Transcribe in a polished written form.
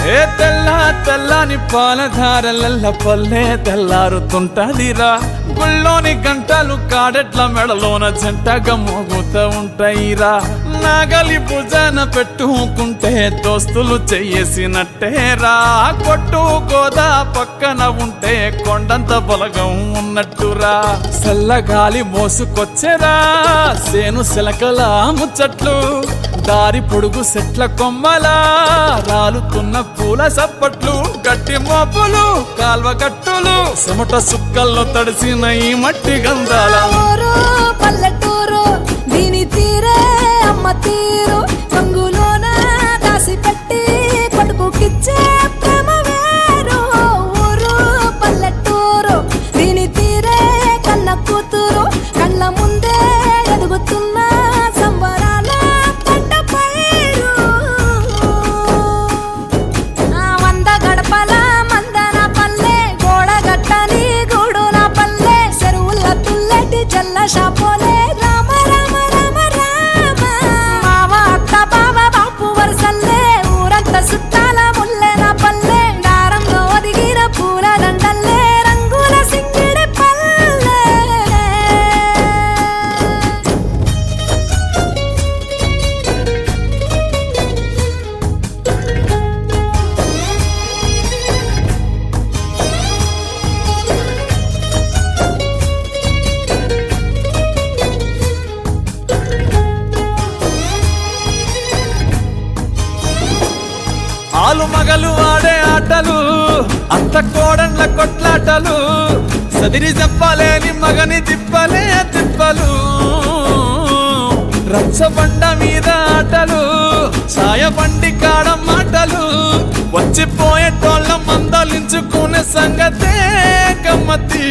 ఏ తెల్ల తెల్లని పాలధారలల్ల పల్లె తెల్లారుతుంటదిరా గుళ్ళోని గంటలు కాడెట్ల మెడలోన జంటగా మోగుతూ ఉంటాయిరా నాగలి భుజాన పెట్టుకుంటే దోస్తులు చెయ్యేసినట్టేరా కొట్టు గోదా పక్కన ఉంటే కొండంత బలగం ఉన్నట్టురా చల్లగాలి మోసుకొచ్చెరా సేను శిలకల ముచ్చట్లు దారి పొడుగు సెట్ల కొమ్మలా రాలుతున్న పూల సప్పట్లు గట్టి మోపులు కాల్వ గట్టులు చెమట సుక్కల్లో తడిసిన ఈ మట్టి గంధాల పల్లెటూరు దీని తీరే అమ్మ తీరు రంగులోన దాసి పెట్టి కొడుకుకిచ్చే ప్రేమ వేరు ఊరు పల్లెటూరు దీని తీరే కన్న కూతురు కళ్ళ ముందే ఎదుగుతున్న సంబరాల పంట పైరు వంద గడపల మందన పల్లె గోడ గట్టని గూడున పల్లె చెరువుల తుల్లటి జల్ల షాపోలే రామ రామ రామ రామ మావ అత్త బావ బాపు వరసల్లే ఊరంత సుట్టాల ముల్లెన పల్లె దారంలో ఒదిగిన పూల దండల్లే రంగుల సింగిడి పల్లె ఆలు మగలు ఆడే ఆటలు అంత కోడన్ల కొట్లాటలు సదిరి చెప్పలేని మగని తిప్పలే తిప్పలు రచ్చబండ మీద ఆటలు సాయబండి కాడ మాటలు వచ్చిపోయేటోళ్ళ మందలించుకునే సంగతే గమ్మతి